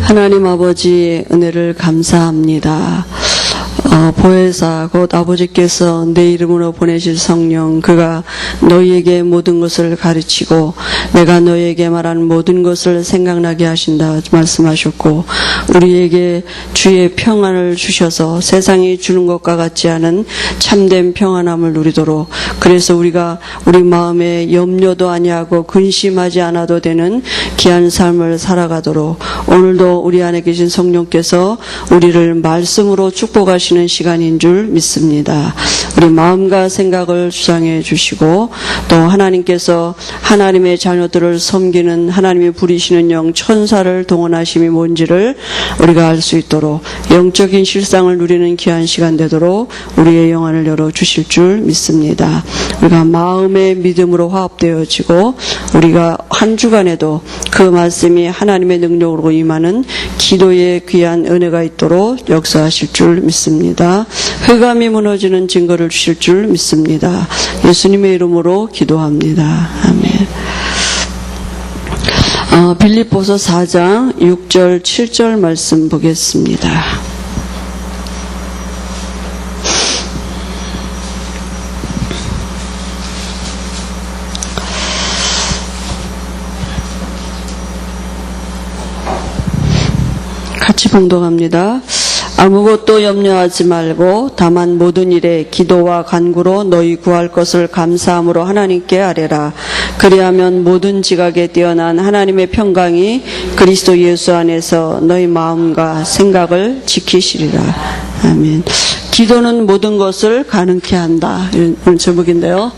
하나님 아버지 은혜를 감사합니다. 보혜사 곧 아버지께서 내 이름으로 보내실 성령, 그가 너희에게 모든 것을 가르치고 내가 너희에게 말한 모든 것을 생각나게 하신다 말씀하셨고, 우리에게 주의 평안을 주셔서 세상이 주는 것과 같지 않은 참된 평안함을 누리도록, 그래서 우리가 우리 마음에 염려도 아니하고 근심하지 않아도 되는 귀한 삶을 살아가도록 오늘도 우리 안에 계신 성령께서 우리를 말씀으로 축복하시는 시간인 줄 믿습니다. 우리 마음과 생각을 주장해 주시고, 또 하나님께서 하나님의 자녀들을 섬기는 하나님이 부리시는 영 천사를 동원하심이 뭔지를 우리가 알 수 있도록 영적인 실상을 누리는 귀한 시간 되도록 우리의 영안을 열어 주실 줄 믿습니다. 우리가 마음의 믿음으로 화합되어지고 우리가 한 주간에도 그 말씀이 하나님의 능력으로 임하는 기도의 귀한 은혜가 있도록 역사하실 줄 믿습니다. 회감이 무너지는 증거를 주실 줄 믿습니다. 예수님의 이름으로 기도합니다. 아멘. 빌립보서 4장 6절 7절 말씀 보겠습니다. 같이 봉독합니다. 아무것도 염려하지 말고 다만 모든 일에 기도와 간구로 너희 구할 것을 감사함으로 하나님께 아뢰라. 그리하면 모든 지각에 뛰어난 하나님의 평강이 그리스도 예수 안에서 너희 마음과 생각을 지키시리라. 아멘. 기도는 모든 것을 가능케 한다. 이런 제목인데요.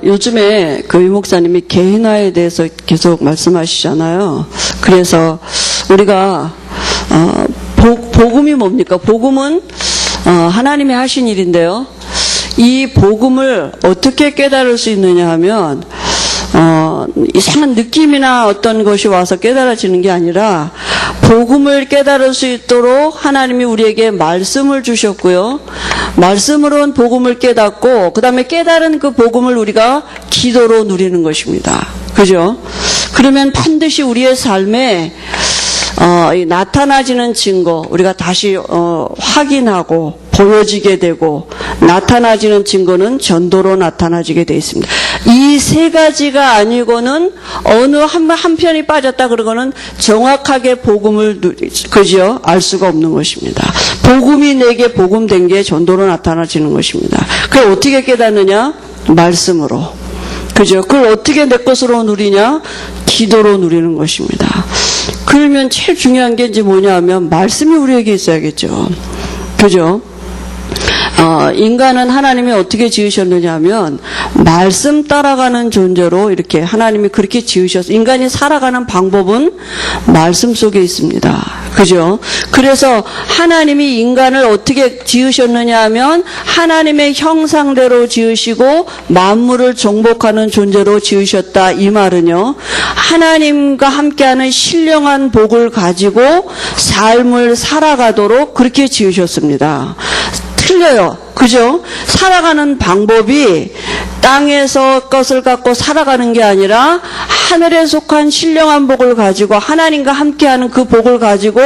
요즘에 그 유 목사님이 개인화에 대해서 계속 말씀하시잖아요. 그래서 우리가 복음이 뭡니까? 복음은 하나님이 하신 일인데요. 이 복음을 어떻게 깨달을 수 있느냐 하면 이상한 느낌이나 어떤 것이 와서 깨달아지는 게 아니라 복음을 깨달을 수 있도록 하나님이 우리에게 말씀을 주셨고요. 말씀으로는 복음을 깨닫고 그 다음에 깨달은 그 복음을 우리가 기도로 누리는 것입니다. 그죠? 그러면 반드시 우리의 삶에 나타나지는 증거, 우리가 다시 확인하고 보여지게 되고 나타나지는 증거는 전도로 나타나지게 되어 있습니다. 이 세 가지가 아니고는 어느 한편이 빠졌다 그러고는 정확하게 복음을 그죠? 알 수가 없는 것입니다. 복음이 내게 복음된 게 전도로 나타나지는 것입니다. 그걸 어떻게 깨닫느냐? 말씀으로. 그죠? 그걸 어떻게 내 것으로 누리냐? 기도로 누리는 것입니다. 그러면 제일 중요한 게 이제 뭐냐 하면 말씀이 우리에게 있어야겠죠. 그죠? 인간은 하나님이 어떻게 지으셨느냐 하면 말씀 따라가는 존재로 이렇게 하나님이 그렇게 지으셔서 인간이 살아가는 방법은 말씀 속에 있습니다. 그죠? 그래서 하나님이 인간을 어떻게 지으셨느냐 하면 하나님의 형상대로 지으시고 만물을 정복하는 존재로 지으셨다. 이 말은요, 하나님과 함께하는 신령한 복을 가지고 삶을 살아가도록 그렇게 지으셨습니다. 틀려요. 그죠? 살아가는 방법이 땅에서 것을 갖고 살아가는 게 아니라 하늘에 속한 신령한 복을 가지고 하나님과 함께하는 그 복을 가지고,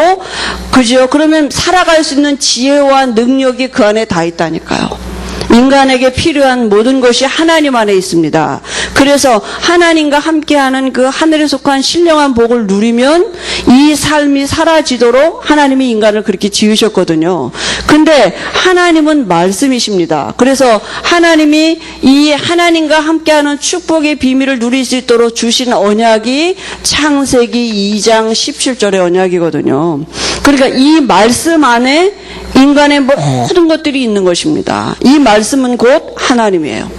그죠? 그러면 살아갈 수 있는 지혜와 능력이 그 안에 다 있다니까요. 인간에게 필요한 모든 것이 하나님 안에 있습니다. 그래서 하나님과 함께하는 그 하늘에 속한 신령한 복을 누리면 이 삶이 사라지도록 하나님이 인간을 그렇게 지으셨거든요. 근데 하나님은 말씀이십니다. 그래서 하나님이 이 하나님과 함께하는 축복의 비밀을 누릴 수 있도록 주신 언약이 창세기 2장 17절의 언약이거든요. 그러니까 이 말씀 안에 인간의 모든 것들이 있는 것입니다. 이 말씀은 곧 하나님이에요.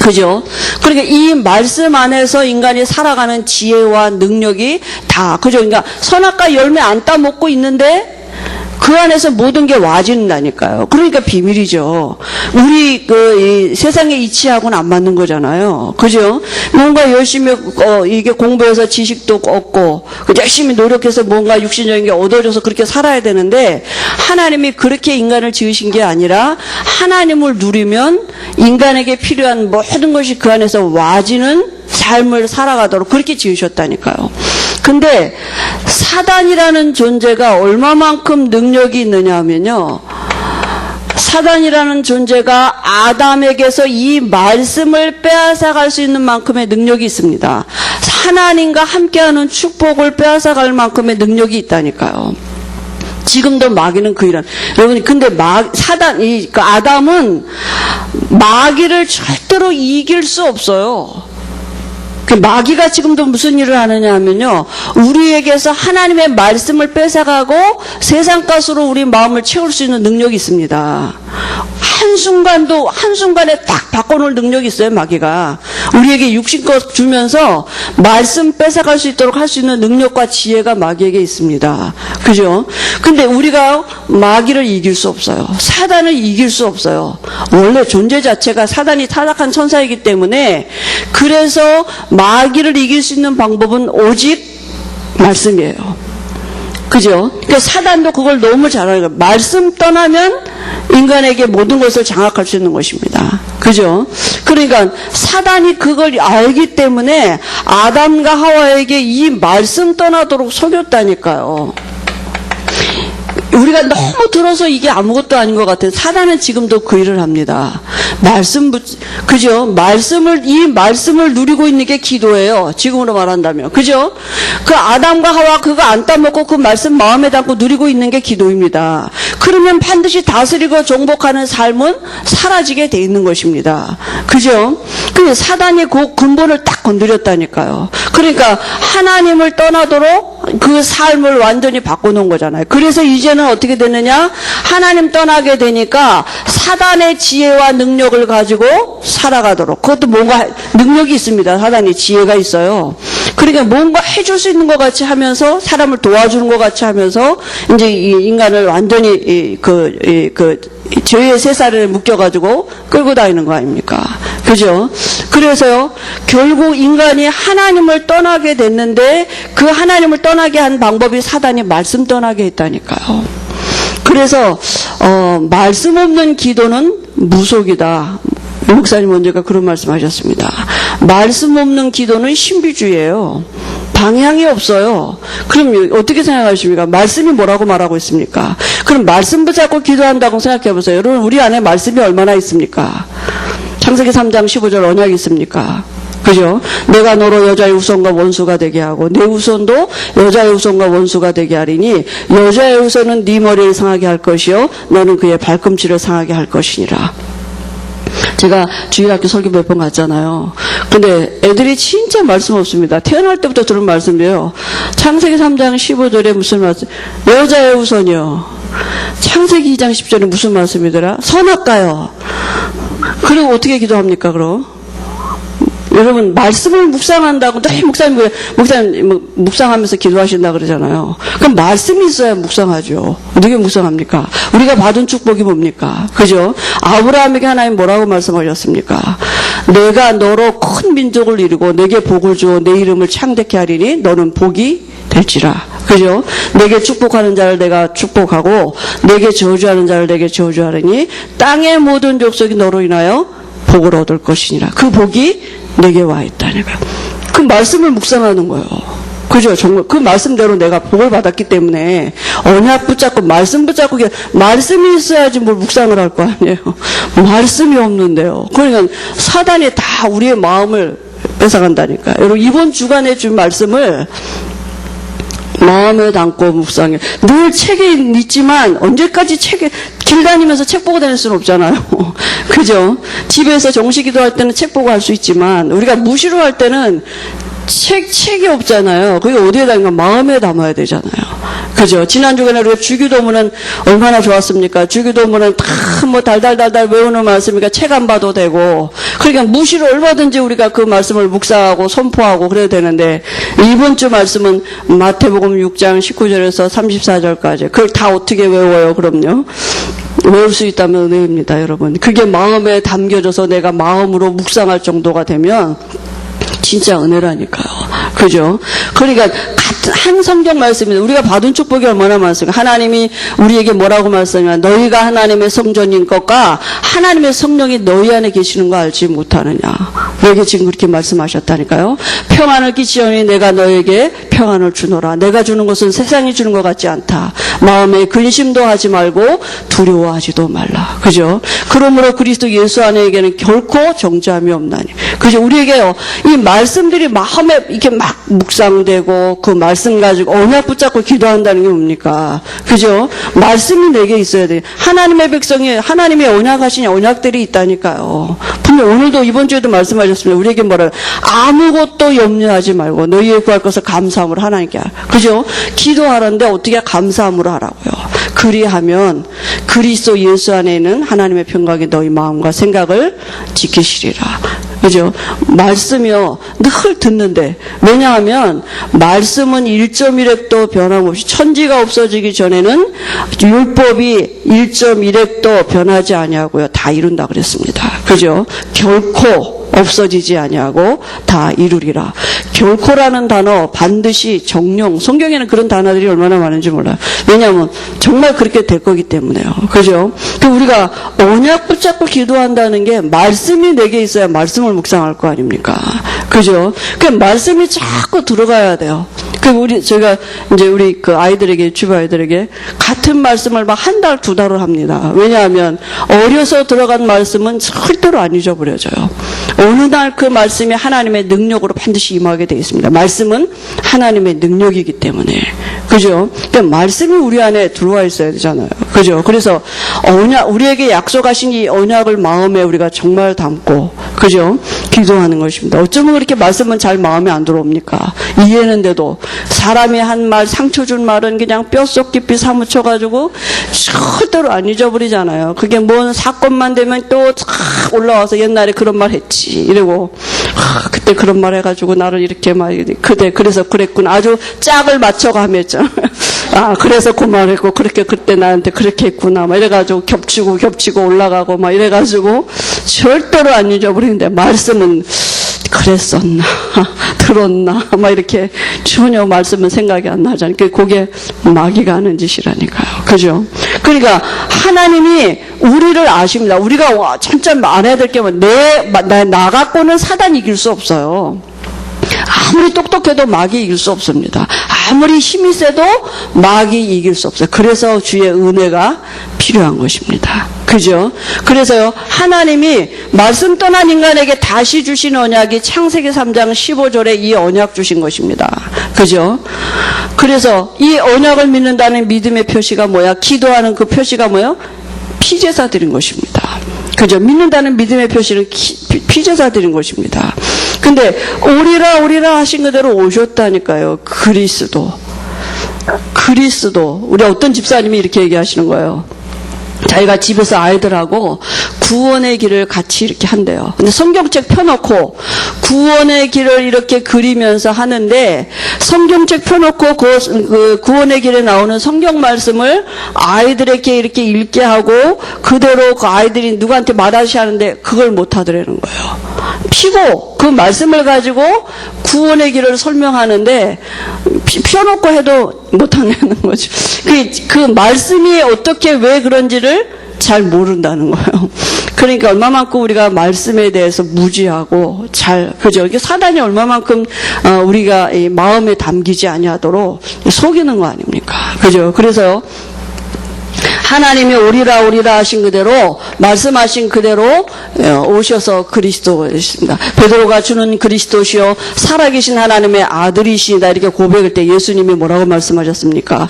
그죠? 그러니까 이 말씀 안에서 인간이 살아가는 지혜와 능력이 다, 그죠? 그러니까 선악과 열매 안 따먹고 있는데 그 안에서 모든 게 와진다니까요. 그러니까 비밀이죠. 우리 이 세상의 이치하고는 안 맞는 거잖아요. 그죠? 뭔가 열심히 이게 공부해서 지식도 얻고 열심히 노력해서 뭔가 육신적인 게 얻어져서 그렇게 살아야 되는데 하나님이 그렇게 인간을 지으신 게 아니라 하나님을 누리면 인간에게 필요한 모든 것이 그 안에서 와지는 삶을 살아가도록 그렇게 지으셨다니까요. 근데 사단이라는 존재가 얼마만큼 능력이 있느냐 하면요. 사단이라는 존재가 아담에게서 이 말씀을 빼앗아갈 수 있는 만큼의 능력이 있습니다. 하나님과 함께하는 축복을 빼앗아갈 만큼의 능력이 있다니까요. 지금도 마귀는 그 일은 여러분 근데 그 아담은 마귀를 절대로 이길 수 없어요. 그 마귀가 지금도 무슨 일을 하느냐 하면요. 우리에게서 하나님의 말씀을 뺏어가고 세상 것으로 우리 마음을 채울 수 있는 능력이 있습니다. 한순간에 딱 바꿔놓을 능력이 있어요, 마귀가. 우리에게 육신껏 주면서 말씀 뺏어갈 수 있도록 할 수 있는 능력과 지혜가 마귀에게 있습니다. 그죠? 근데 우리가 마귀를 이길 수 없어요. 사단을 이길 수 없어요. 원래 존재 자체가 사단이 타락한 천사이기 때문에 그래서 마귀를 이길 수 있는 방법은 오직 말씀이에요. 그죠? 그러니까 사단도 그걸 너무 잘 알아요. 말씀 떠나면 인간에게 모든 것을 장악할 수 있는 것입니다. 그죠? 그러니까 사단이 그걸 알기 때문에 아담과 하와에게 이 말씀 떠나도록 속였다니까요. 우리가 너무 들어서 이게 아무것도 아닌 것 같아요. 사단은 지금도 그 일을 합니다. 그죠? 이 말씀을 누리고 있는 게 기도예요. 지금으로 말한다면. 그죠? 그 아담과 하와 그거 안 따먹고 그 말씀 마음에 담고 누리고 있는 게 기도입니다. 그러면 반드시 다스리고 정복하는 삶은 사라지게 돼 있는 것입니다. 그죠? 그 사단이 그 근본을 딱 건드렸다니까요. 그러니까 하나님을 떠나도록 그 삶을 완전히 바꿔놓은 거잖아요. 그래서 이제는 어떻게 되느냐? 하나님 떠나게 되니까 사단의 지혜와 능력을 가지고 살아가도록. 그것도 뭔가 능력이 있습니다. 사단이 지혜가 있어요. 그러니까 뭔가 해줄 수 있는 것 같이 하면서 사람을 도와주는 것 같이 하면서 이제 이 인간을 완전히 죄의 세살에 묶여가지고 끌고 다니는 거 아닙니까? 그죠? 그래서요, 결국 인간이 하나님을 떠나게 됐는데 그 하나님을 떠나게 한 방법이 사단이 말씀 떠나게 했다니까요. 그래서 말씀 없는 기도는 무속이다. 목사님 언제가 그런 말씀하셨습니다. 말씀 없는 기도는 신비주의예요. 방향이 없어요. 그럼 어떻게 생각하십니까? 말씀이 뭐라고 말하고 있습니까? 그럼 말씀 붙잡고 기도한다고 생각해 보세요. 여러분, 우리 안에 말씀이 얼마나 있습니까? 창세기 3장 15절 언약이 있습니까? 그죠? 내가 너로 여자의 후손과 원수가 되게 하고 내 후손도 여자의 후손과 원수가 되게 하리니 여자의 후손은 네 머리를 상하게 할 것이요 너는 그의 발꿈치를 상하게 할 것이니라. 제가 주일학교 설교 몇 번 갔잖아요. 근데 애들이 진짜 말씀 없습니다. 태어날 때부터 들은 말씀이에요. 창세기 3장 15절에 무슨 말씀? 여자의 후손이요. 창세기 2장 10절에 무슨 말씀이더라? 선악과요. 그리고 어떻게 기도합니까, 그럼? 여러분, 말씀을 묵상한다고 늘 목사님 묵상하면서 기도하신다 그러잖아요. 그럼 말씀이 있어야 묵상하죠. 어떻게 묵상합니까? 우리가 받은 축복이 뭡니까? 그죠? 아브라함에게 하나님 뭐라고 말씀하셨습니까? 내가 너로 큰 민족을 이루고 내게 복을 주어 내 이름을 창대케 하리니 너는 복이 될지라. 그죠? 내게 축복하는 자를 내가 축복하고 내게 저주하는 자를 내게 저주하리니 땅의 모든 족속이 너로 인하여 복을 얻을 것이니라. 그 복이 내게 와 있다니까요. 그 말씀을 묵상하는 거예요. 그죠? 정말 그 말씀대로 내가 복을 받았기 때문에 언약 붙잡고 말씀 붙잡고 말씀이 있어야지 뭘 묵상을 할 거 아니에요. 말씀이 없는데요. 그러니까 사단이 다 우리의 마음을 뺏어간다니까요. 여러분, 이번 주간에 준 말씀을 마음에 담고 묵상해. 늘 책에 있지만 언제까지 길 다니면서 책 보고 다닐 수는 없잖아요. 그죠? 집에서 정식 기도할 때는 책 보고 할 수 있지만 우리가 무시로 할 때는 책이 없잖아요. 그게 어디에 담가 마음에 담아야 되잖아요. 그죠? 지난 주간에 우리가 주기도문은 얼마나 좋았습니까? 주기도문은 다 뭐 달달달달 외우는 말씀이니까 책 안 봐도 되고, 그러니까 무시로 얼마든지 우리가 그 말씀을 묵상하고 선포하고 그래야 되는데, 이번 주 말씀은 마태복음 6장 19절에서 34절까지. 그걸 다 어떻게 외워요? 그럼요. 외울 수 있다면 은혜입니다, 여러분. 그게 마음에 담겨져서 내가 마음으로 묵상할 정도가 되면 진짜 은혜라니까요. 그죠? 그러니까 같은 한 성경 말씀입니다. 우리가 받은 축복이 얼마나 많습니까? 하나님이 우리에게 뭐라고 말씀하냐면 너희가 하나님의 성전인 것과 하나님의 성령이 너희 안에 계시는 거 알지 못하느냐. 여기 지금 그렇게 말씀하셨다니까요. 평안을 끼치오니 내가 너에게 평안을 주노라. 내가 주는 것은 세상이 주는 것 같지 않다. 마음에 근심도 하지 말고 두려워하지도 말라. 그죠? 그러므로 그리스도 예수 안에게는 결코 정죄함이 없나니. 그죠? 우리에게요, 이 말씀들이 마음에 이렇게 막 묵상되고 그 말씀 가지고 언약 붙잡고 기도한다는 게 뭡니까? 그죠? 말씀이 내게 있어야 돼요. 하나님의 백성이 하나님의 언약하신 언약들이 있다니까요. 분명 오늘도 이번 주에도 말씀하셨습니다. 우리에게 뭐라요? 아무것도 염려하지 말고 너희의 구할 것을 감사함으로 하나님께 하라. 그죠? 기도하는데 어떻게 감사함으로 하라고요. 그리하면 그리스도 예수 안에 있는 하나님의 평강이 너희 마음과 생각을 지키시리라. 그죠? 말씀이요, 늘 듣는데. 왜냐하면, 말씀은 1.1획도 변함없이, 천지가 없어지기 전에는 율법이 1.1획도 변하지 아니하고요. 다 이룬다 그랬습니다. 그죠? 결코 없어지지 아니하고 다 이루리라. 결코라는 단어 반드시 정령, 성경에는 그런 단어들이 얼마나 많은지 몰라요. 왜냐하면 정말 그렇게 될 거기 때문에요. 그죠? 우리가 언약 붙잡고 기도한다는 게 말씀이 내게 있어야 말씀을 묵상할 거 아닙니까? 그죠? 그 말씀이 자꾸 들어가야 돼요. 제가 이제 우리 그 아이들에게, 유치부 아이들에게 같은 말씀을 막 한 달, 두 달을 합니다. 왜냐하면 어려서 들어간 말씀은 절대로 안 잊어버려져요. 어느 날 그 말씀이 하나님의 능력으로 반드시 임하게 되어 있습니다. 말씀은 하나님의 능력이기 때문에. 그죠? 그러니까 말씀이 우리 안에 들어와 있어야 되잖아요. 그죠? 그래서 우리에게 약속하신 이 언약을 마음에 우리가 정말 담고, 그죠? 기도하는 것입니다. 어쩌면 그렇게 말씀은 잘 마음에 안 들어옵니까? 이해는데도 사람이 한 말, 상처 준 말은 그냥 뼛속 깊이 사무쳐가지고 절대로 안 잊어버리잖아요. 그게 뭔 사건만 되면 또 올라와서 옛날에 그런 말 했지 이러고, 그때 그런 말 해가지고 나를 이렇게 막 그래서 그랬구나. 아주 짝을 맞춰가 하며 했잖아요. 그래서 그 말했고 그렇게 그때 나한테 그렇게 했구나 막 이래가지고 겹치고 올라가고 막 이래가지고 절대로 안 잊어버리는데, 말씀은 그랬었나 들었나 막 이렇게 전혀 말씀은 생각이 안 나잖아요. 그게 마귀가 하는 짓이라니까요. 그죠? 그러니까 하나님이 우리를 아십니다. 우리가 진짜 알아야 될 게 나 갖고는 사단이 이길 수 없어요. 아무리 똑똑해도 마귀 이길 수 없습니다. 아무리 힘이 세도 마귀 이길 수 없어요. 그래서 주의 은혜가 필요한 것입니다. 그죠? 그래서요, 하나님이 말씀 떠난 인간에게 다시 주신 언약이 창세기 3장 15절에 이 언약 주신 것입니다. 그죠? 그래서 이 언약을 믿는다는 믿음의 표시가 뭐야? 기도하는 그 표시가 뭐예요? 피제사 드린 것입니다. 그죠? 믿는다는 믿음의 표시는 피제사 드린 것입니다. 근데 오리라 하신 그대로 오셨다니까요. 그리스도. 우리 어떤 집사님이 이렇게 얘기하시는 거예요. 자기가 집에서 아이들하고 구원의 길을 같이 이렇게 한대요. 근데 성경책 펴놓고 구원의 길을 이렇게 그리면서 하는데, 성경책 펴놓고 그 구원의 길에 나오는 성경 말씀을 아이들에게 이렇게 읽게 하고 그대로 그 아이들이 누구한테 말하시 하는데 그걸 못 하더라는 거예요. 피고 그 말씀을 가지고 구원의 길을 설명하는데 펴놓고 해도 못한다는 거죠. 그 말씀이 어떻게 왜 그런지를 잘 모른다는 거예요. 그러니까 얼마만큼 우리가 말씀에 대해서 무지하고 그죠? 이게 사단이 얼마만큼 우리가 이 마음에 담기지 아니하도록 속이는 거 아닙니까? 그죠? 그래서요, 하나님이 오리라 하신 그대로, 말씀하신 그대로 오셔서 그리스도이십니다. 베드로가 주는 그리스도시요 살아계신 하나님의 아들이시다 이렇게 고백할 때 예수님이 뭐라고 말씀하셨습니까?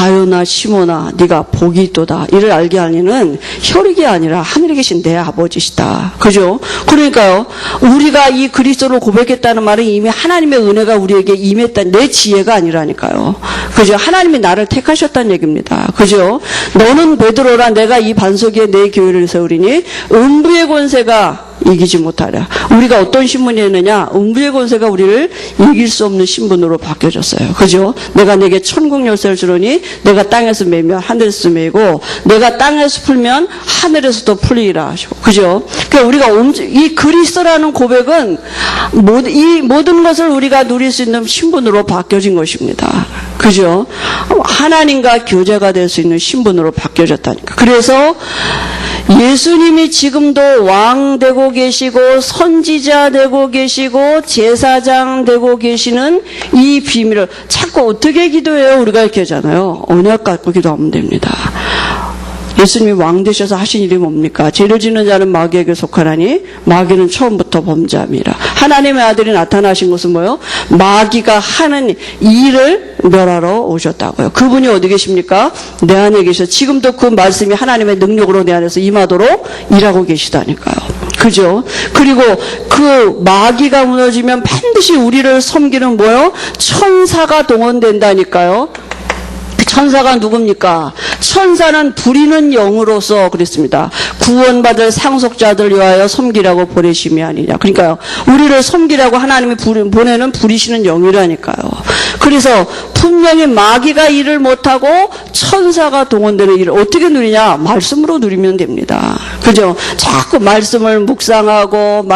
바요나 시모나 네가 복이 있도다. 이를 알게 하니는 혈육이 아니라 하늘에 계신 내 아버지시다. 그죠? 그러니까요. 우리가 이 그리스도를 고백했다는 말은 이미 하나님의 은혜가 우리에게 임했다는 내 지혜가 아니라니까요. 그죠? 하나님이 나를 택하셨다는 얘기입니다. 그죠? 너는 베드로라 내가 이 반석 위에 내 교회를 세우리니 음부의 권세가 이기지 못하랴. 우리가 어떤 신분이 있느냐? 음부의 권세가 우리를 이길 수 없는 신분으로 바뀌어졌어요. 그죠? 내가 내게 천국 열쇠를 주노니 내가 땅에서 매면 하늘에서 매고 내가 땅에서 풀면 하늘에서도 풀리라 하시고. 그죠? 그러니까 우리가 이 그리스도라는 고백은 이 모든 것을 우리가 누릴 수 있는 신분으로 바뀌어진 것입니다. 그죠? 하나님과 교제가 될 수 있는 신분으로 바뀌어졌다니까. 그래서 예수님이 지금도 왕 되고 계시고 선지자 되고 계시고 제사장 되고 계시는 이 비밀을 자꾸 어떻게 기도해요? 우리가 이렇게 하잖아요. 언약 갖고 기도하면 됩니다. 예수님이 왕 되셔서 하신 일이 뭡니까? 죄를 짓는 자는 마귀에게 속하나니 마귀는 처음부터 범죄함이라. 하나님의 아들이 나타나신 것은 뭐예요? 마귀가 하는 일을 멸하러 오셨다고요. 그분이 어디 계십니까? 내 안에 계셔. 지금도 그 말씀이 하나님의 능력으로 내 안에서 임하도록 일하고 계시다니까요. 그죠? 그리고 그 마귀가 무너지면 반드시 우리를 섬기는 뭐예요? 천사가 동원된다니까요. 천사가 누굽니까? 천사는 부리는 영으로서 그랬습니다. 구원받을 상속자들 위하여 섬기라고 보내심이 아니냐. 그러니까요. 우리를 섬기라고 하나님이 보내는 부리시는 영이라니까요. 그래서 분명히 마귀가 일을 못하고 천사가 동원되는 일을 어떻게 누리냐? 말씀으로 누리면 됩니다. 그죠? 자꾸 말씀을 묵상하고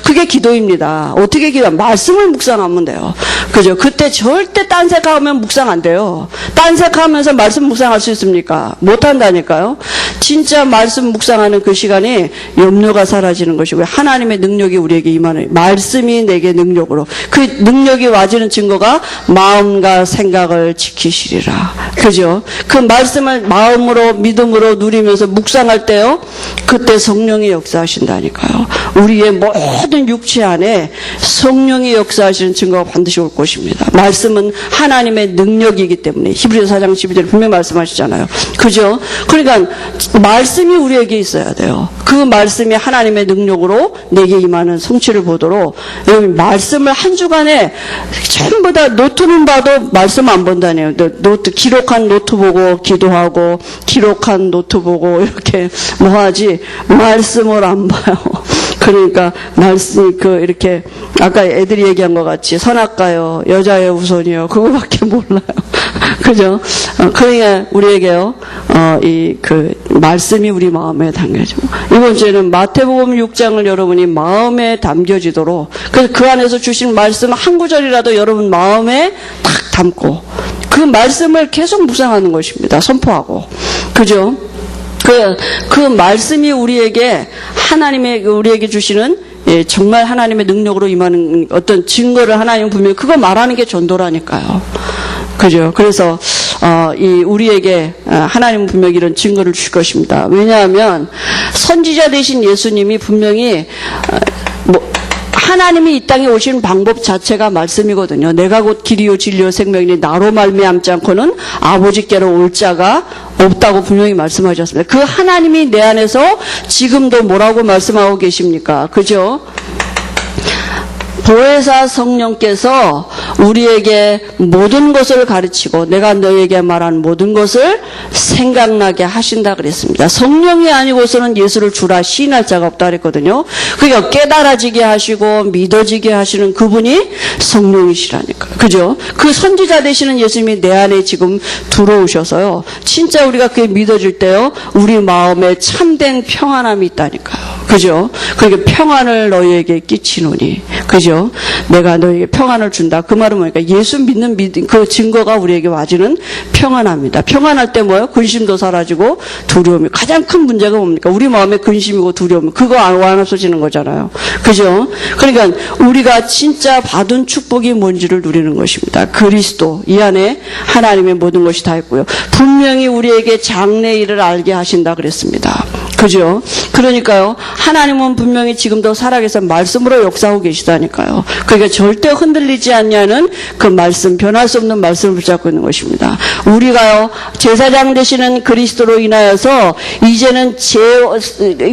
그게 기도입니다. 어떻게 기도? 말씀을 묵상하면 돼요. 그죠? 그때 절대 딴 생각하면 묵상 안 돼요. 딴 생각하면서 말씀 묵상할 수 있습니까? 못한다니까요. 진짜 말씀 묵상하는 그 시간에 염려가 사라지는 것이고요. 하나님의 능력이 우리에게 임하는 말씀이 내게 능력으로 그 능력이 와지는 증거가 마음과 생각을 지키시리라. 그죠? 그 말씀을 마음으로 믿음으로 누리면서 묵상할 때요. 그때 성령이 역사하신다니까요. 우리의 모든 육체 안에 성령이 역사하시는 증거가 반드시 올 것입니다. 말씀은 하나님의 능력이기 때문에 히브리서 4장 12절에 분명히 말씀하시잖아요. 그죠? 그러니까 말씀이 우리에게 있어야 돼요. 그 말씀이 하나님의 능력으로 내게 임하는 성취를 보도록 여러분 말씀을 한 주간에 전부 다 노트는 봐도 말씀 안 본다네요. 기록한 노트 보고 기도하고 기록한 노트 보고 이렇게 뭐 하지 말씀을 안 봐요. 그러니까 말씀 이렇게 아까 애들이 얘기한 것 같이 선악과요 여자의 우선이요 그거밖에 몰라요. 그죠? 그러니까 우리에게요 말씀이 우리 마음에 담겨져. 이번 주에는 마태복음 6장을 여러분이 마음에 담겨지도록 그래서 그 안에서 주신 말씀 한 구절이라도 여러분 마음에 딱 담고 그 말씀을 계속 묵상하는 것입니다. 선포하고. 그죠? 그 말씀이 우리에게 우리에게 주시는 정말 하나님의 능력으로 임하는 어떤 증거를 하나님 분명히 그거 말하는 게 전도라니까요. 그죠? 그래서 우리에게 하나님은 분명히 이런 증거를 주실 것입니다. 왜냐하면 선지자 되신 예수님이 분명히 하나님이 이 땅에 오신 방법 자체가 말씀이거든요. 내가 곧 길이요 진리요 생명이니 나로 말미암지 않고는 아버지께로 올 자가 없다고 분명히 말씀하셨습니다. 그 하나님이 내 안에서 지금도 뭐라고 말씀하고 계십니까? 그죠? 보혜사 성령께서 우리에게 모든 것을 가르치고 내가 너에게 말한 모든 것을 생각나게 하신다 그랬습니다. 성령이 아니고서는 예수를 주라 시인할 자가 없다 그랬거든요. 그러니까 깨달아지게 하시고 믿어지게 하시는 그분이 성령이시라니까. 그죠? 그 선지자 되시는 예수님이 내 안에 지금 들어오셔서요. 진짜 우리가 그게 믿어질 때요. 우리 마음에 참된 평안함이 있다니까요. 그죠? 그러니까 평안을 너희에게 끼치노니. 그죠? 내가 너희에게 평안을 준다. 그 말은 뭐니까 예수 믿는 그 증거가 우리에게 와지는 평안합니다. 평안할 때 뭐예요? 근심도 사라지고 두려움이 가장 큰 문제가 뭡니까? 우리 마음에 근심이고 두려움 그거 안 없어지는 거잖아요. 그죠? 그러니까 우리가 진짜 받은 축복이 뭔지를 누리는 것입니다. 그리스도 이 안에 하나님의 모든 것이 다 있고요. 분명히 우리에게 장래일을 알게 하신다 그랬습니다. 그죠? 그러니까요. 하나님은 분명히 지금도 살아계신 말씀으로 역사하고 계시다. 있다니까요. 그러니까 절대 흔들리지 않냐는 그 말씀, 변할 수 없는 말씀을 붙잡고 있는 것입니다. 우리가요, 제사장 되시는 그리스도로 인하여서 이제는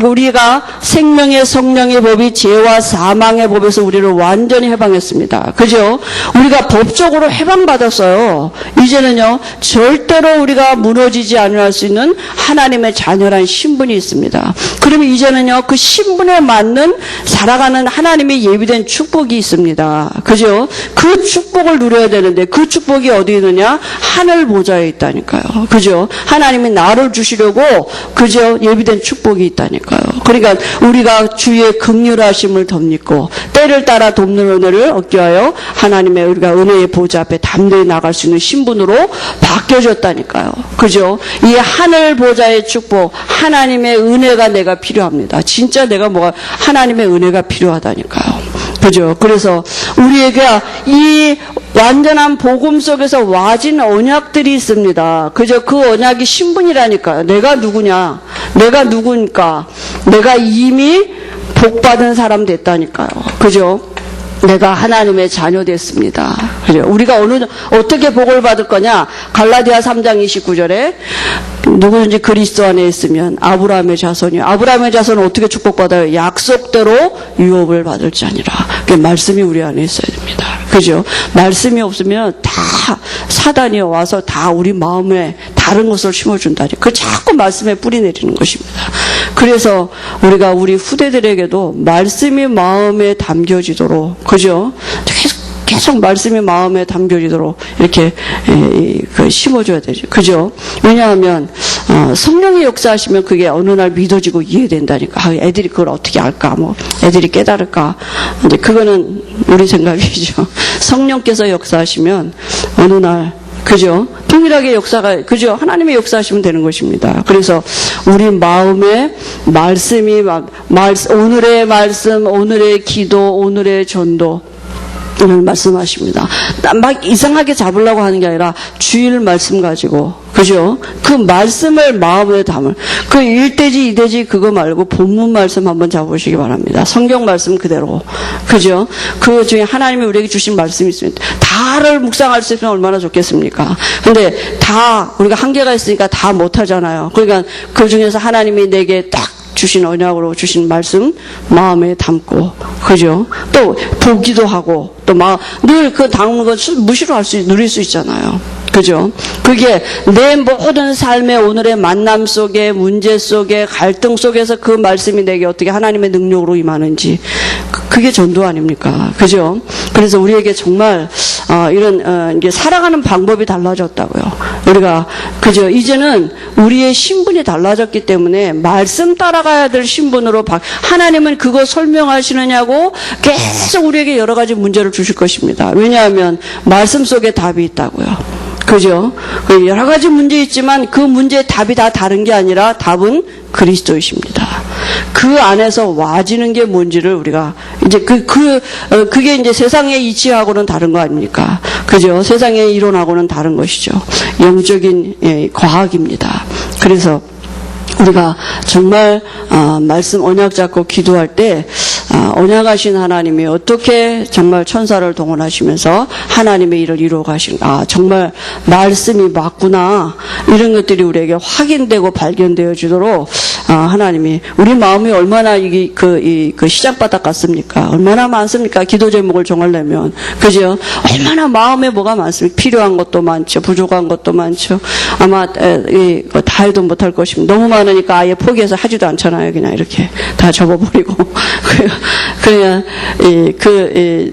우리가 생명의 성령의 법이 죄와 사망의 법에서 우리를 완전히 해방했습니다. 그죠? 우리가 법적으로 해방받았어요. 이제는요, 절대로 우리가 무너지지 않을 수 있는 하나님의 자녀란 신분이 있습니다. 그러면 이제는요, 그 신분에 맞는 살아가는 하나님의 예비된 축복이 있습니다. 그죠? 그 축복을 누려야 되는데 그 축복이 어디 있느냐? 하늘 보좌에 있다니까요. 그죠? 하나님이 나를 주시려고 그죠? 예비된 축복이 있다니까요. 그러니까 우리가 주의 긍휼하심을 덧입고 때를 따라 돕는 은혜를 얻게 하여 하나님의 우리가 은혜의 보좌 앞에 담대히 나갈 수 있는 신분으로 바뀌어졌다니까요. 그죠? 이 하늘 보좌의 축복, 하나님의 은혜가 내가 필요합니다. 진짜 내가 하나님의 은혜가 필요하다니까요. 그죠? 그래서 우리에게 이 완전한 복음 속에서 와진 언약들이 있습니다. 그죠? 그 언약이 신분이라니까요. 내가 누구냐? 내가 누구니까? 내가 이미 복받은 사람 됐다니까요. 그죠? 내가 하나님의 자녀 됐습니다. 그죠? 우리가 어떻게 복을 받을 거냐? 갈라디아 3장 29절에 누구든지 그리스도 안에 있으면 아브라함의 자손이요. 아브라함의 자손은 어떻게 축복받아요? 약속대로 유업을 받을지 아니라. 그 말씀이 우리 안에 있어야 됩니다. 그죠? 말씀이 없으면 다 사단이 와서 다 우리 마음에 다른 것을 심어준다니. 그 자꾸 말씀에 뿌리 내리는 것입니다. 그래서 우리가 우리 후대들에게도 말씀이 마음에 담겨지도록, 그죠? 계속 말씀이 마음에 담겨지도록 이렇게 심어줘야 되죠. 그죠? 왜냐하면 성령이 역사하시면 그게 어느 날 믿어지고 이해된다니까. 애들이 그걸 어떻게 알까? 애들이 깨달을까? 이제 그거는 우리 생각이죠. 성령께서 역사하시면 어느 날 그죠? 동일하게 역사가, 그죠? 하나님의 역사하시면 되는 것입니다. 그래서 우리 마음에 말씀이 오늘의 말씀, 오늘의 기도, 오늘의 전도 오늘 말씀하십니다. 막 이상하게 잡으려고 하는 게 아니라 주일 말씀 가지고, 그죠? 그 말씀을 마음에 담을, 그 1대지 2대지 그거 말고 본문 말씀 한번 잡으시기 바랍니다. 성경 말씀 그대로, 그죠? 그 중에 하나님이 우리에게 주신 말씀이 있습니다. 다를 묵상할 수 있으면 얼마나 좋겠습니까? 근데 다 우리가 한계가 있으니까 다 못하잖아요. 그러니까 그 중에서 하나님이 내게 딱 주신 언약으로 주신 말씀 마음에 담고, 그죠? 또 보기도 하고 또 늘 그 담는 거 무시로 누릴 수 있잖아요. 그죠? 그게 내 모든 삶의 오늘의 만남 속에, 문제 속에, 갈등 속에서 그 말씀이 내게 어떻게 하나님의 능력으로 임하는지, 그게 전도 아닙니까? 그죠? 그래서 우리에게 정말 이런 이게 살아가는 방법이 달라졌다고요. 우리가, 그죠? 이제는 우리의 신분이 달라졌기 때문에 말씀 따라가야 될 신분으로 하나님은 그거 설명하시느냐고 계속 우리에게 여러 가지 문제를 주실 것입니다. 왜냐하면 말씀 속에 답이 있다고요. 그죠? 여러 가지 문제 있지만 그 문제의 답이 다 다른 게 아니라 답은 그리스도이십니다. 그 안에서 와지는 게 뭔지를 우리가 이제 그게 이제 세상의 이치하고는 다른 거 아닙니까? 그죠? 세상의 이론하고는 다른 것이죠. 영적인 과학입니다. 그래서 우리가 정말 말씀 언약 잡고 기도할 때 언약하신 하나님이 어떻게 정말 천사를 동원하시면서 하나님의 일을 이루어 가신가, 정말 말씀이 맞구나, 이런 것들이 우리에게 확인되고 발견되어지도록 하나님이, 우리 마음이 얼마나 그 시장바닥 같습니까? 얼마나 많습니까? 기도 제목을 정하려면, 그죠? 얼마나 마음에 뭐가 많습니까? 필요한 것도 많죠, 부족한 것도 많죠. 아마 다 해도 못할 것입니다. 너무 많으니까 아예 포기해서 하지도 않잖아요. 그냥 이렇게 다 접어버리고. 그냥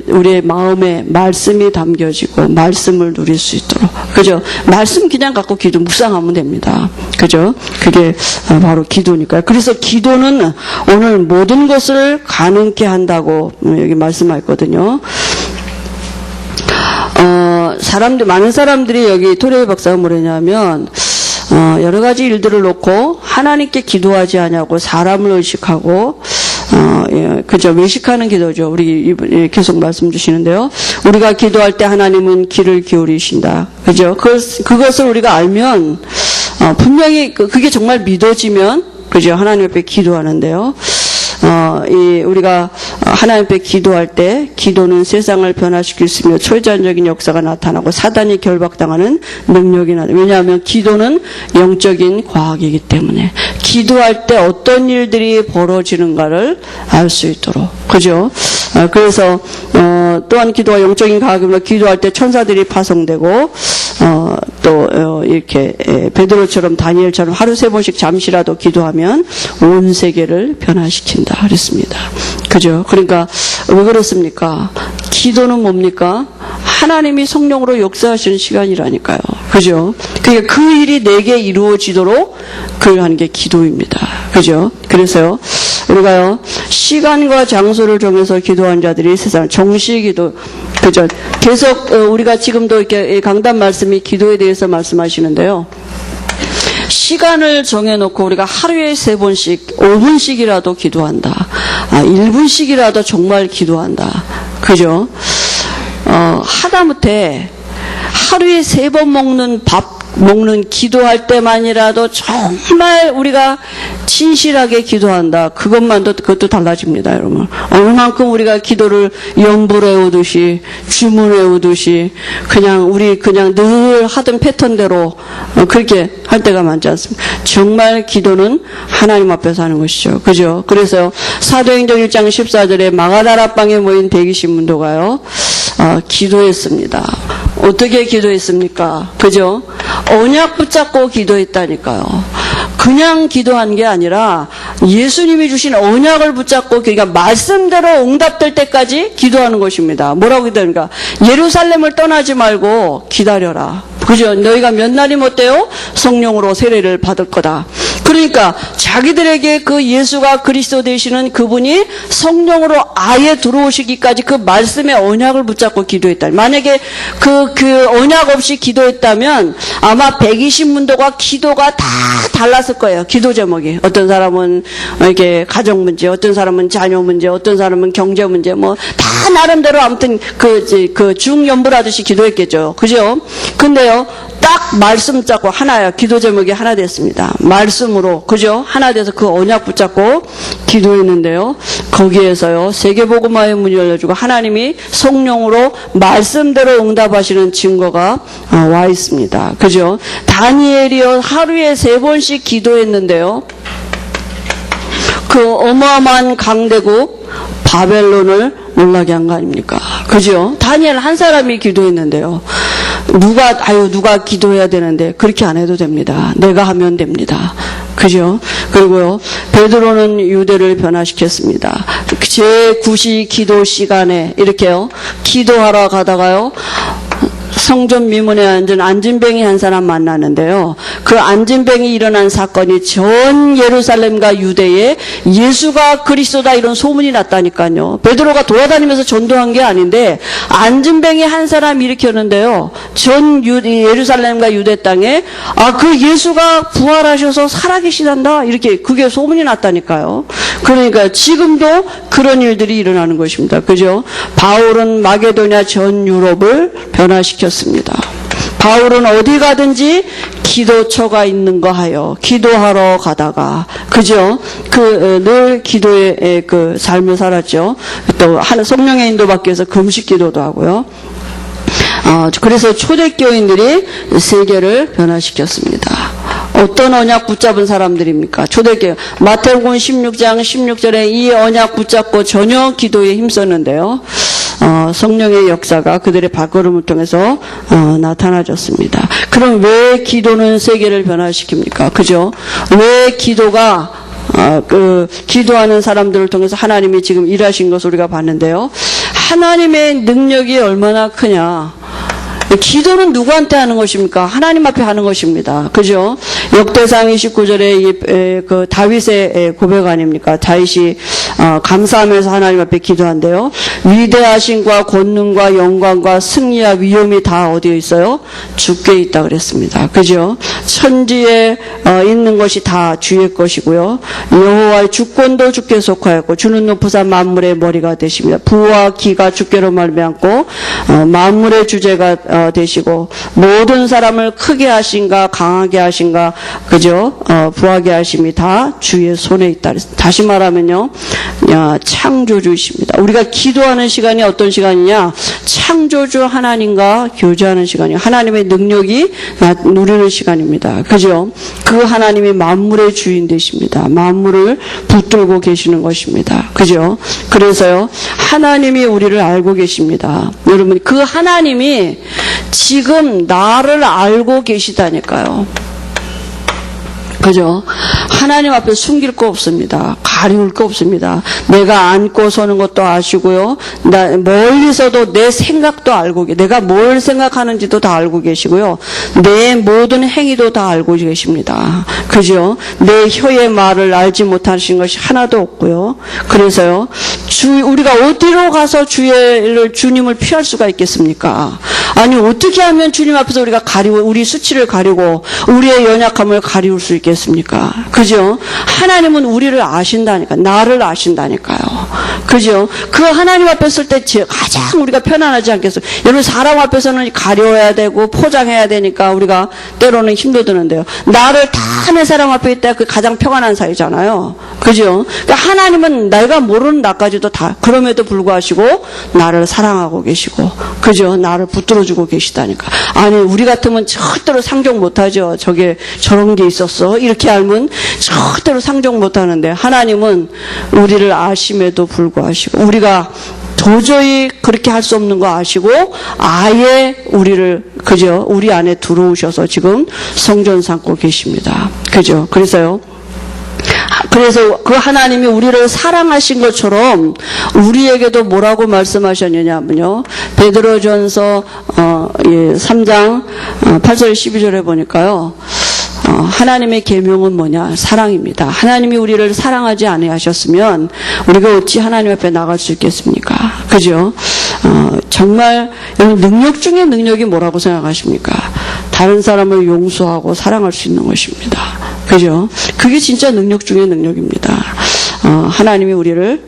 우리의 마음에 말씀이 담겨지고 말씀을 누릴 수 있도록, 그죠? 말씀 그냥 갖고 기도 묵상하면 됩니다. 그죠? 그게 바로 기도니까요. 그래서 기도는 오늘 모든 것을 가능케 한다고 여기 말씀하였거든요. 많은 사람들이 여기 토레이 박사가 뭐랬냐면, 여러 가지 일들을 놓고 하나님께 기도하지 않냐고 사람을 의식하고, 그죠? 외식하는 기도죠. 우리 계속 말씀 주시는데요. 우리가 기도할 때 하나님은 귀를 기울이신다. 그죠? 그것을 우리가 알면, 분명히 그게 정말 믿어지면, 그죠? 하나님 앞에 기도하는데요. 우리가 하나님 앞에 기도할 때 기도는 세상을 변화시킬 수 있으며 초자연적인 역사가 나타나고 사단이 결박당하는 능력이 나타나요. 왜냐하면 기도는 영적인 과학이기 때문에 기도할 때 어떤 일들이 벌어지는가를 알 수 있도록. 그죠? 그래서 또한 기도가 영적인 과학이며 기도할 때 천사들이 파송되고 또 이렇게 베드로처럼 다니엘처럼 하루 3번씩 잠시라도 기도하면 온 세계를 변화시킨다 그랬습니다. 그죠? 그러니까 왜 그렇습니까? 기도는 뭡니까? 하나님이 성령으로 역사하시는 시간이라니까요. 그죠? 그러니까 그 일이 내게 이루어지도록 그걸 하는 게 기도입니다. 그죠? 그래서요, 우리가요, 시간과 장소를 정해서 기도한 자들이 세상 정시기도, 그죠? 계속 우리가 지금도 이렇게 강단 말씀이 기도에 대해서 말씀하시는데요. 시간을 정해놓고 우리가 하루에 3번씩 5분씩이라도 기도한다. 1분씩이라도 정말 기도한다. 그죠? 하다못해 하루에 3번 먹는 기도할 때만이라도 정말 우리가 진실하게 기도한다. 그것도 달라집니다, 여러분. 얼만큼 우리가 기도를 염불 외우듯이, 주문 외우듯이, 우리 늘 하던 패턴대로 그렇게 할 때가 많지 않습니까? 정말 기도는 하나님 앞에서 하는 것이죠. 그죠? 그래서 사도행전 1장 14절에 마가다라방에 모인 대기신 문도가요, 기도했습니다. 어떻게 기도했습니까? 그죠? 언약 붙잡고 기도했다니까요. 그냥 기도한 게 아니라 예수님이 주신 언약을 붙잡고, 그러니까 말씀대로 응답될 때까지 기도하는 것입니다. 뭐라고 기도합니까? 예루살렘을 떠나지 말고 기다려라. 그죠? 너희가 몇 날이 못돼요? 성령으로 세례를 받을 거다. 그러니까 자기들에게 그 예수가 그리스도 되시는 그분이 성령으로 아예 들어오시기까지 그 말씀의 언약을 붙잡고 기도했다. 만약에 그 언약 없이 기도했다면 아마 120문도가 기도가 다 달랐을 거예요. 기도 제목이. 어떤 사람은 이렇게 가정 문제, 어떤 사람은 자녀 문제, 어떤 사람은 경제 문제, 뭐 다 나름대로 아무튼 그 중연불하듯이 기도했겠죠. 그죠? 근데요, 딱 말씀 잡고 하나야. 기도 제목이 하나 됐습니다. 말씀으로, 그죠? 하나 돼서 그 언약 붙잡고 기도했는데요. 거기에서요, 세계복음화의 문이 열려주고 하나님이 성령으로 말씀대로 응답하시는 증거가 와 있습니다. 그죠? 다니엘이요, 하루에 3번씩 기도했는데요. 그 어마어마한 강대국 바벨론을 올라게 한 거 아닙니까? 그죠? 다니엘 한 사람이 기도했는데요. 누가 기도해야 되는데 그렇게 안 해도 됩니다. 내가 하면 됩니다. 그죠? 그리고요, 베드로는 유대를 변화시켰습니다. 제9시 기도 시간에 이렇게요, 기도하러 가다가요, 성전 미문에 앉은 안진뱅이 한 사람 만나는데요. 그 안진뱅이 일어난 사건이 전 예루살렘과 유대에 예수가 그리스도다 이런 소문이 났다니까요. 베드로가 돌아다니면서 전도한 게 아닌데 안진뱅이 한 사람 일으켰는데요. 전 예루살렘과 유대 땅에 그 예수가 부활하셔서 살아계시단다 이렇게 그게 소문이 났다니까요. 그러니까 지금도 그런 일들이 일어나는 것입니다. 그죠? 바울은 마게도냐 전 유럽을 변화시켰습니다. 바울은 어디 가든지 기도처가 있는 거 하여 기도하러 가다가, 그죠? 늘 기도의 그 삶을 살았죠. 또 성령의 인도 받기 위해서 금식 기도도 하고요. 그래서 초대교인들이 세계를 변화시켰습니다. 어떤 언약 붙잡은 사람들입니까? 초대교회. 마태복음 16장 16절에 이 언약 붙잡고 전혀 기도에 힘썼는데요. 성령의 역사가 그들의 발걸음을 통해서 나타나졌습니다. 그럼 왜 기도는 세계를 변화시킵니까? 그죠? 왜 기도가 기도하는 사람들을 통해서 하나님이 지금 일하신 것을 우리가 봤는데요. 하나님의 능력이 얼마나 크냐. 기도는 누구한테 하는 것입니까? 하나님 앞에 하는 것입니다. 그죠? 역대상 29절에 그 다윗의 고백 아닙니까? 다윗이 감사하면서 하나님 앞에 기도한대요. 위대하심과 권능과 영광과 승리와 위엄이 다 어디에 있어요? 주께 있다 그랬습니다. 그죠? 천지에 있는 것이 다 주의 것이고요. 여호와의 주권도 주께 속하였고 주는 높으사 만물의 머리가 되십니다. 부와 기가 주께로 말미암고 만물의 주제가 되시고 모든 사람을 크게 하신가 강하게 하신가, 그죠? 부하게 하심이 다 주의 손에 있다. 다시 말하면요, 창조주이십니다. 우리가 기도하는 시간이 어떤 시간이냐? 창조주 하나님과 교제하는 시간이에요. 하나님의 능력이 누리는 시간입니다. 그죠? 그 하나님이 만물의 주인 되십니다. 만물을 붙들고 계시는 것입니다. 그죠? 그래서요, 하나님이 우리를 알고 계십니다. 여러분, 그 하나님이 지금 나를 알고 계시다니까요. 그죠? 하나님 앞에 숨길 거 없습니다. 가리울 거 없습니다. 내가 앉고 서는 것도 아시고요. 멀리서도 내 생각도 알고 내가 뭘 생각하는지도 다 알고 계시고요. 내 모든 행위도 다 알고 계십니다. 그죠? 내 혀의 말을 알지 못하신 것이 하나도 없고요. 그래서요, 우리가 어디로 가서 주님을 피할 수가 있겠습니까? 아니, 어떻게 하면 주님 앞에서 우리 수치를 가리고 우리의 연약함을 가리울 수 있겠습니까? 그죠? 하나님은 우리를 아신다니까, 나를 아신다니까요. 그죠? 그 하나님 앞에 설 때 가장 우리가 편안하지 않겠어요? 여러분, 사람 앞에서는 가려야 되고 포장해야 되니까 우리가 때로는 힘들드는데요. 나를 다 내 사람 앞에 있다, 그 가장 평안한 사이잖아요. 그죠? 그러니까 하나님은 내가 모르는 나까지도 다, 그럼에도 불구하고 나를 사랑하고 계시고, 그죠? 나를 붙들어주고 계시다니까. 아니, 우리 같으면 절대로 상종 못하죠. 저런 게 있었어. 이렇게 알면 절대로 상종 못하는데, 하나님은 우리를 아심에도 불구하시고, 우리가 도저히 그렇게 할 수 없는 거 아시고 아예 우리를, 그죠? 우리 안에 들어오셔서 지금 성전 삼고 계십니다. 그죠? 그래서 그 하나님이 우리를 사랑하신 것처럼 우리에게도 뭐라고 말씀하셨느냐면요. 베드로전서 3장 8절 12절에 보니까요. 하나님의 계명은 뭐냐? 사랑입니다. 하나님이 우리를 사랑하지 아니하셨으면 우리가 어찌 하나님 앞에 나갈 수 있겠습니까? 그죠? 정말 능력 중에 능력이 뭐라고 생각하십니까? 다른 사람을 용서하고 사랑할 수 있는 것입니다. 그죠? 그게 진짜 능력 중에 능력입니다. 하나님이 우리를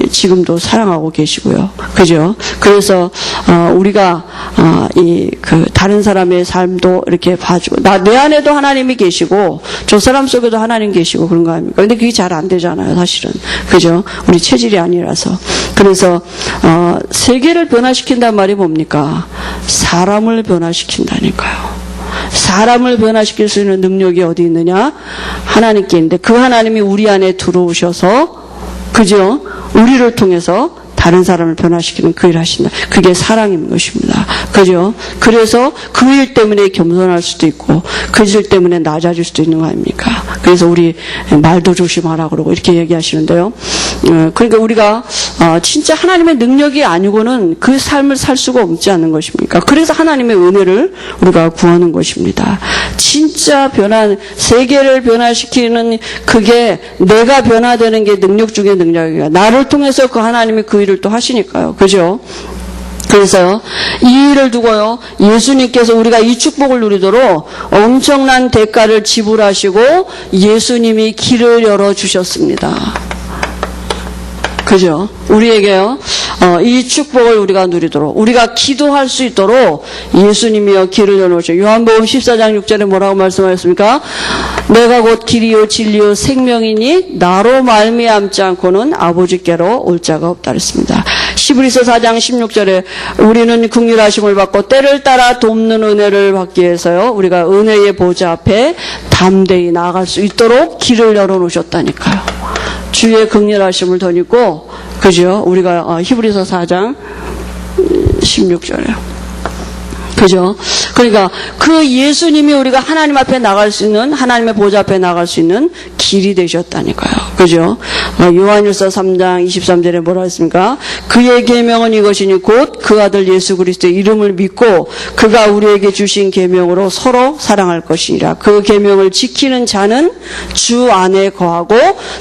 지금도 사랑하고 계시고요. 그죠? 그래서 우리가 다른 사람의 삶도 이렇게 봐주고, 내 안에도 하나님이 계시고 저 사람 속에도 하나님 계시고 그런 거 아닙니까? 근데 그게 잘 안 되잖아요, 사실은. 그죠? 우리 체질이 아니라서. 그래서 세계를 변화시킨다는 말이 뭡니까? 사람을 변화시킨다니까요. 사람을 변화시킬 수 있는 능력이 어디 있느냐? 하나님께 있는데, 그 하나님이 우리 안에 들어오셔서, 그죠? 우리를 통해서 다른 사람을 변화시키는 그 일 하신다. 그게 사랑인 것입니다. 그죠? 그래서 그 일 때문에 겸손할 수도 있고, 그 일 때문에 낮아질 수도 있는 거 아닙니까? 그래서 우리 말도 조심하라 그러고 이렇게 얘기하시는데요. 그러니까 우리가 진짜 하나님의 능력이 아니고는 그 삶을 살 수가 없지 않는 것입니까? 그래서 하나님의 은혜를 우리가 구하는 것입니다. 진짜 세계를 변화시키는, 그게 내가 변화되는 게 능력 중에 능력이야. 나를 통해서 그 하나님이 그 일을 또 하시니까요. 그죠? 그래서요, 이 일을 두고요, 예수님께서 우리가 이 축복을 누리도록 엄청난 대가를 지불하시고 예수님이 길을 열어주셨습니다. 그죠? 우리에게요, 이 축복을 우리가 누리도록, 우리가 기도할 수 있도록 예수님이요 길을 열어주셔. 요한복음 14장 6절에 뭐라고 말씀하셨습니까? 내가 곧 길이요 진리요 생명이니 나로 말미암지 않고는 아버지께로 올 자가 없다 그랬습니다. 히브리서 4장 16절에 우리는 긍휼하심을 받고 때를 따라 돕는 은혜를 받기 위해서요, 우리가 은혜의 보좌 앞에 담대히 나아갈 수 있도록 길을 열어놓으셨다니까요. 주의 긍휼하심을 덧입고, 그죠? 우리가 히브리서 4장 16절에요. 그죠? 그러니까 그 예수님이 우리가 하나님 앞에 나갈 수 있는, 하나님의 보좌 앞에 나갈 수 있는 길이 되셨다니까요. 그죠? 요한일서 3장 23절에 뭐라 했습니까? 그의 계명은 이것이니 곧 그 아들 예수 그리스도의 이름을 믿고 그가 우리에게 주신 계명으로 서로 사랑할 것이니라. 그 계명을 지키는 자는 주 안에 거하고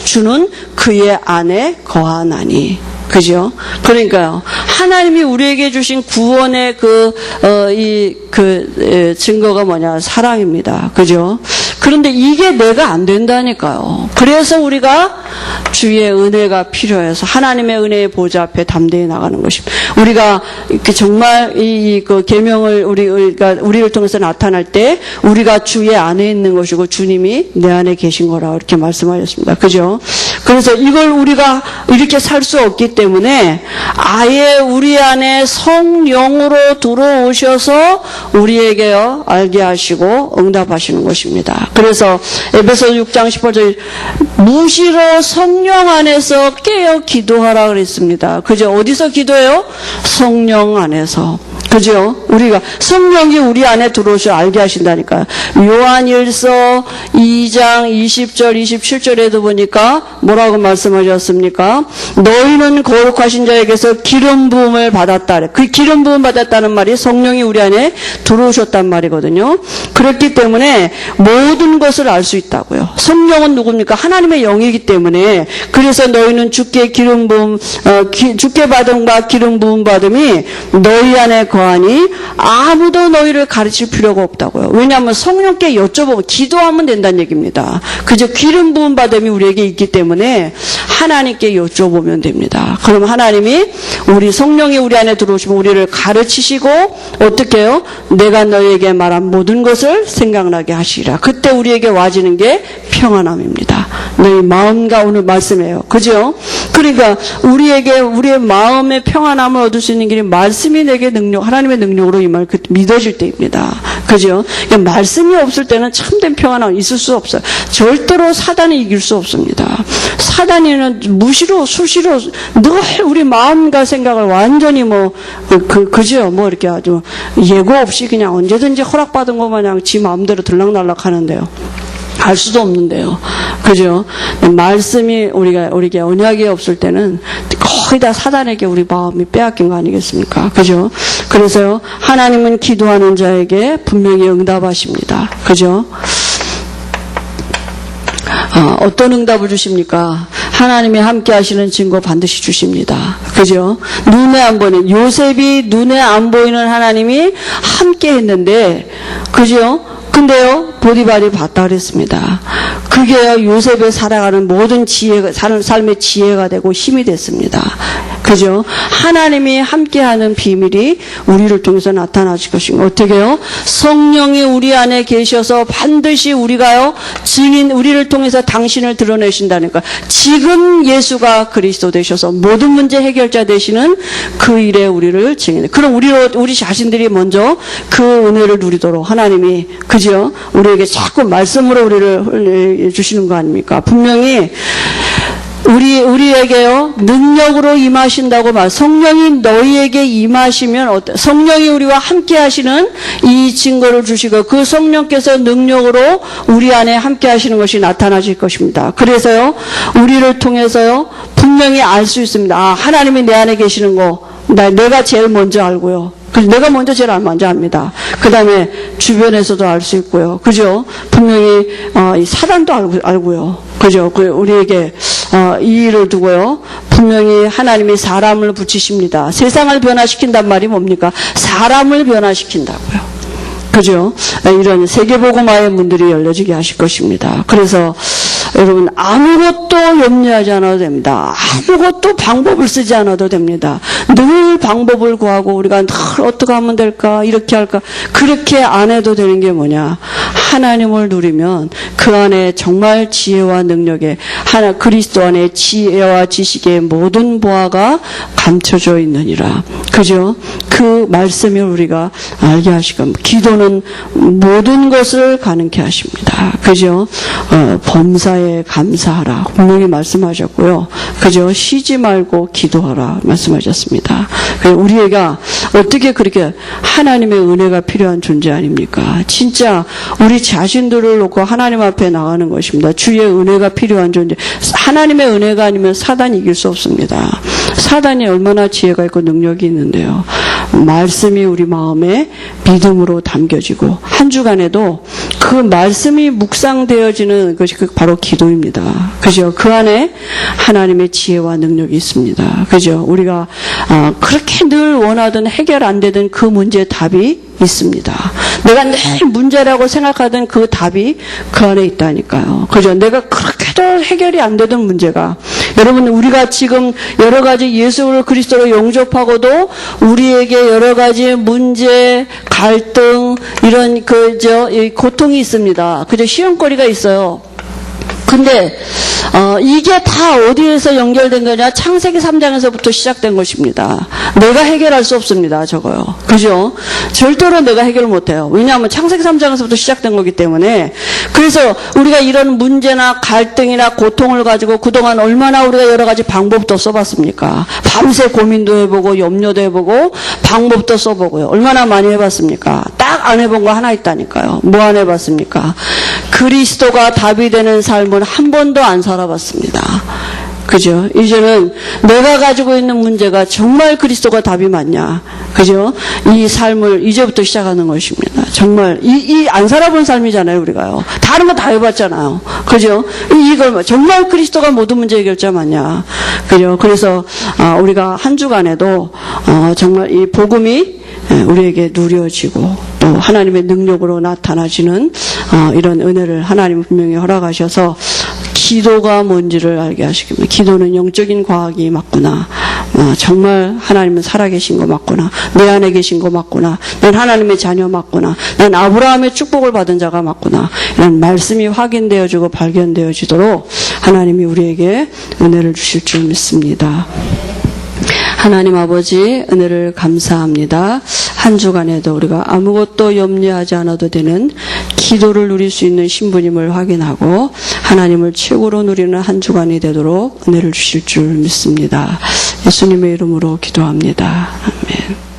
주는 그의 안에 거하나니. 그죠? 그러니까요, 하나님이 우리에게 주신 구원의 증거가 뭐냐? 사랑입니다. 그죠? 그런데 이게 내가 안 된다니까요. 그래서 우리가 주의 은혜가 필요해서 하나님의 은혜의 보좌 앞에 담대히 나가는 것입니다. 우리가 정말 그 계명을 우리를 통해서 나타날 때 우리가 주의 안에 있는 것이고 주님이 내 안에 계신 거라 이렇게 말씀하셨습니다. 그죠? 그래서 이걸 우리가 이렇게 살 수 없기 때문에 아예 우리 안에 성령으로 들어오셔서 우리에게요 알게 하시고 응답하시는 것입니다. 그래서 에베소 6장 18절 무시로 성령 안에서 깨어 기도하라 그랬습니다. 그죠? 어디서 기도해요? 성령 안에서. 그죠? 우리가 성령이 우리 안에 들어오셔 알게 하신다니까요. 요한일서 2장 20절 27절에도 보니까 뭐라고 말씀하셨습니까? 너희는 거룩하신 자에게서 기름 부음을 받았다. 그 기름 부음 받았다는 말이 성령이 우리 안에 들어오셨단 말이거든요. 그렇기 때문에 모든 것을 알 수 있다고요. 성령은 누굽니까? 하나님의 영이기 때문에 그래서 너희는 주께 기름 부음 주께 받음과 기름 부음 받음이 너희 안에 거하니 아무도 너희를 가르칠 필요가 없다고요. 왜냐하면 성령께 여쭤보고 기도하면 된다는 얘기입니다. 그저 기름 부음 받음이 우리에게 있기 때문에 하나님께 여쭤보면 됩니다. 그럼 하나님이 우리 성령이 우리 안에 들어오시면 우리를 가르치시고 어떻게 해요? 내가 너희에게 말한 모든 것을 생각나게 하시리라. 그때 우리에게 와지는 게 평안함입니다. 너희 마음과 오늘 말씀이에요. 그죠? 그러니까 우리에게 우리의 마음의 평안함을 얻을 수 있는 길이 말씀이 내게 하나님의 능력으로 임할 그 믿어질 때입니다. 그죠? 그러니까 말씀이 없을 때는 참된 평안함 있을 수 없어요. 절대로 사단이 이길 수 없습니다. 사단이는 무시로 수시로 늘 우리 마음과 생각을 완전히 그죠? 이렇게 아주 예고 없이 그냥 언제든지 허락받은 것 마냥 지 마음대로 들락날락 하는데요. 알 수도 없는데요. 그죠? 말씀이 우리에게 언약이 없을 때는 거의 다 사단에게 우리 마음이 빼앗긴 거 아니겠습니까? 그죠? 그래서요, 하나님은 기도하는 자에게 분명히 응답하십니다. 그죠? 어떤 응답을 주십니까? 하나님이 함께 하시는 증거 반드시 주십니다. 그죠? 눈에 안 보이는, 요셉이 눈에 안 보이는 하나님이 함께 했는데, 그죠? 근데요, 보디발이 봤다 그랬습니다. 그게요, 요셉의 살아가는 모든 지혜가, 삶의 지혜가 되고 힘이 됐습니다. 그죠? 하나님이 함께하는 비밀이 우리를 통해서 나타나실 것입니다. 어떻게 해요? 성령이 우리 안에 계셔서 반드시 우리가요, 우리를 통해서 당신을 드러내신다니까. 지금 예수가 그리스도 되셔서 모든 문제 해결자 되시는 그 일에 우리를 증인해. 그럼 우리 자신들이 먼저 그 은혜를 누리도록 하나님이, 그죠? 우리에게 자꾸 말씀으로 우리를 주시는 거 아닙니까? 분명히 우리에게요, 능력으로 임하신다고 성령이 너희에게 임하시면, 성령이 우리와 함께 하시는 이 증거를 주시고, 그 성령께서 능력으로 우리 안에 함께 하시는 것이 나타나실 것입니다. 그래서요, 우리를 통해서요, 분명히 알 수 있습니다. 아, 하나님이 내 안에 계시는 거, 내가 제일 먼저 알고요. 그래서 내가 제일 먼저 압니다. 그 다음에 주변에서도 알 수 있고요. 그죠? 분명히, 이 사단도 알고요. 그죠? 우리에게, 이 일을 두고요. 분명히 하나님이 사람을 붙이십니다. 세상을 변화시킨단 말이 뭡니까? 사람을 변화시킨다고요. 그죠? 이런 세계복음화의 문들이 열려지게 하실 것입니다. 그래서 여러분 아무것도 염려하지 않아도 됩니다. 아무것도 방법을 쓰지 않아도 됩니다. 늘 방법을 구하고 우리가 늘 어떻게 하면 될까? 이렇게 할까? 그렇게 안 해도 되는 게 뭐냐? 하나님을 누리면 그 안에 정말 지혜와 능력에 그리스도 안에 지혜와 지식의 모든 보화가 감춰져 있느니라. 그죠? 그 말씀을 우리가 알게 하시고 기도는 모든 것을 가능케 하십니다. 그죠? 범사에 감사하라 분명히 말씀하셨고요. 그죠? 쉬지 말고 기도하라 말씀하셨습니다. 우리가 어떻게 그렇게 하나님의 은혜가 필요한 존재 아닙니까? 진짜 우리 자신들을 놓고 하나님 앞에 나가는 것입니다. 주의 은혜가 필요한 존재. 하나님의 은혜가 아니면 사단이 이길 수 없습니다. 사단이 얼마나 지혜가 있고 능력이 있는데요. 말씀이 우리 마음에 믿음으로 담겨지고 한 주간에도 그 말씀이 묵상되어지는 것이 바로 기도입니다. 그죠? 그 안에 하나님의 지혜와 능력이 있습니다. 그죠? 우리가 그렇게 늘 원하던 해결 안 되던 그 문제의 답이 있습니다. 내가 늘 문제라고 생각하던 그 답이 그 안에 있다니까요. 그죠? 내가 그렇게도 해결이 안 되던 문제가 여러분 우리가 지금 여러 가지 예수 그리스도로 영접하고도 우리에게 여러 가지 문제, 갈등 이런 고통이 있습니다. 그죠? 시험거리가 있어요. 근데 이게 다 어디에서 연결된 거냐? 창세기 3장에서부터 시작된 것입니다. 내가 해결할 수 없습니다. 저거요. 그죠? 절대로 내가 해결 못해요. 왜냐하면 창세기 3장에서부터 시작된 거기 때문에. 그래서 우리가 이런 문제나 갈등이나 고통을 가지고 그동안 얼마나 우리가 여러 가지 방법도 써봤습니까? 밤새 고민도 해보고 염려도 해보고 방법도 써보고요. 얼마나 많이 해봤습니까? 딱 안 해본 거 하나 있다니까요. 뭐 안 해봤습니까? 그리스도가 답이 되는 삶을 한 번도 안 살아봤습니다. 그죠? 이제는 내가 가지고 있는 문제가 정말 그리스도가 답이 맞냐? 그죠? 이 삶을 이제부터 시작하는 것입니다. 정말 안 살아본 삶이잖아요, 우리가요. 다른 거 다 해봤잖아요. 그죠? 이걸 정말 그리스도가 모든 문제 해결자 맞냐? 그죠? 그래서 우리가 한 주간에도 정말 이 복음이 우리에게 누려지고 또 하나님의 능력으로 나타나지는 이런 은혜를 하나님 분명히 허락하셔서 기도가 뭔지를 알게 하시겠습니다. 기도는 영적인 과학이 맞구나. 정말 하나님은 살아계신 거 맞구나. 내 안에 계신 거 맞구나. 난 하나님의 자녀 맞구나. 난 아브라함의 축복을 받은 자가 맞구나. 이런 말씀이 확인되어지고 발견되어지도록 하나님이 우리에게 은혜를 주실 줄 믿습니다. 하나님 아버지 은혜를 감사합니다. 한 주간에도 우리가 아무것도 염려하지 않아도 되는 기도를 누릴 수 있는 신부님을 확인하고 하나님을 최고로 누리는 한 주간이 되도록 은혜를 주실 줄 믿습니다. 예수님의 이름으로 기도합니다. 아멘.